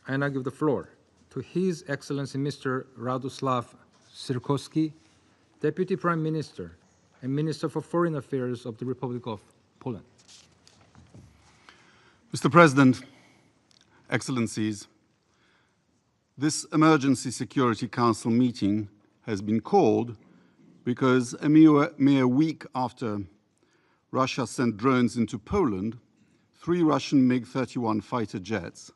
I now give the floor to His Excellency Mr. Radoslaw Sikorski, Deputy Prime Minister and Minister for Foreign Affairs of the Republic of Poland. Mr. President, Excellencies, this Emergency Security Council meeting has been called because a mere week after Russia sent drones into Poland, 3 Russian MiG-31 fighter jets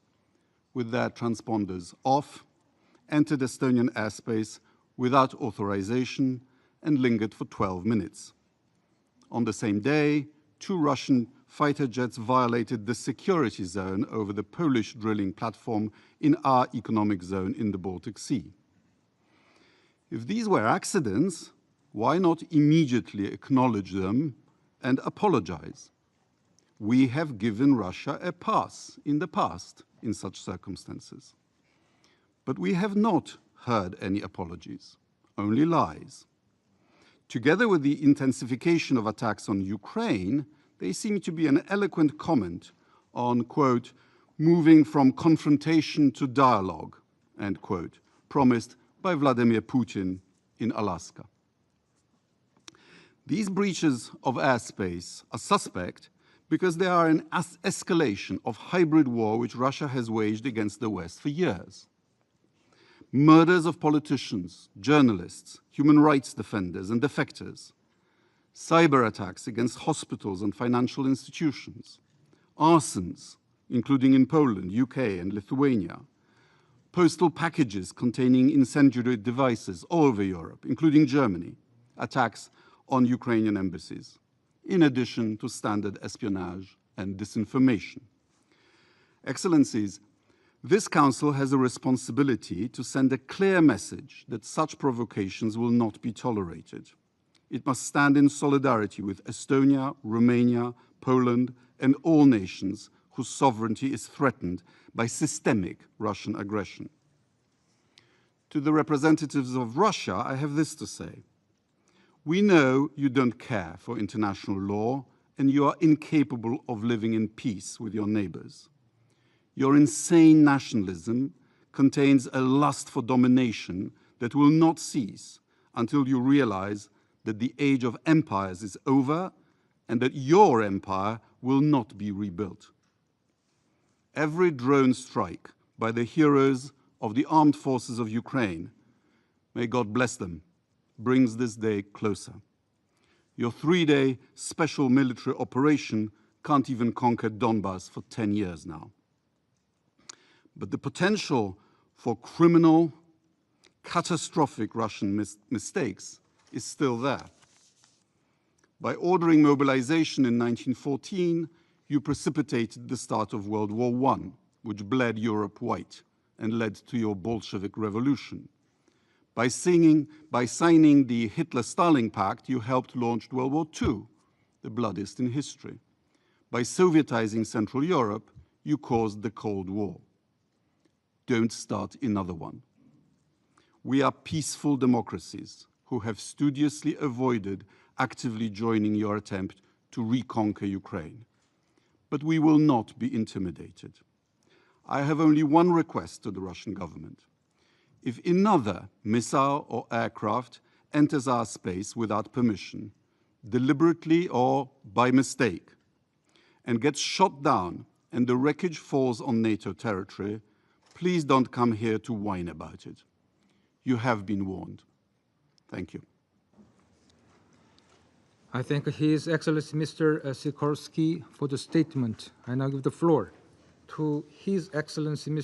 with their transponders off entered Estonian airspace without authorization and lingered for 12 minutes. On the same day, 2 Russian fighter jets violated the security zone over the Polish drilling platform in our economic zone in the Baltic Sea. If these were accidents, why not immediately acknowledge them and apologize? We have given Russia a pass in the past in such circumstances. But we have not heard any apologies, only lies. Together with the intensification of attacks on Ukraine, they seem to be an eloquent comment on, quote, moving from confrontation to dialogue, end quote, promised by Vladimir Putin in Alaska. These breaches of airspace are suspect because they are an escalation of hybrid war which Russia has waged against the West for years. Murders of politicians, journalists, human rights defenders and defectors, cyber attacks against hospitals and financial institutions, arsons, including in Poland, UK and Lithuania, postal packages containing incendiary devices all over Europe, including Germany, attacks on Ukrainian embassies, in addition to standard espionage and disinformation. Excellencies, this Council has a responsibility to send a clear message that such provocations will not be tolerated. It must stand in solidarity with Estonia, Romania, Poland, and all nations whose sovereignty is threatened by systemic Russian aggression. To the representatives of Russia, I have this to say. We know you don't care for international law and you are incapable of living in peace with your neighbors. Your insane nationalism contains a lust for domination that will not cease until you realize that the age of empires is over and that your empire will not be rebuilt. Every drone strike by the heroes of the armed forces of Ukraine, may God bless them, brings this day closer. Your 3-day special military operation can't even conquer Donbass for 10 years now. But the potential for criminal, catastrophic Russian mistakes is still there. By ordering mobilization in 1914, you precipitated the start of World War I, which bled Europe white and led to your Bolshevik Revolution. By signing the Hitler-Stalin Pact, you helped launch World War II, the bloodiest in history. By Sovietizing Central Europe, you caused the Cold War. Don't start another one. We are peaceful democracies who have studiously avoided actively joining your attempt to reconquer Ukraine. But we will not be intimidated. I have only one request to the Russian government. If another missile or aircraft enters our space without permission, deliberately or by mistake, and gets shot down and the wreckage falls on NATO territory, please don't come here to whine about it. You have been warned. Thank you. I thank His Excellency Mr. Sikorski for the statement. I now give the floor to His Excellency Mr.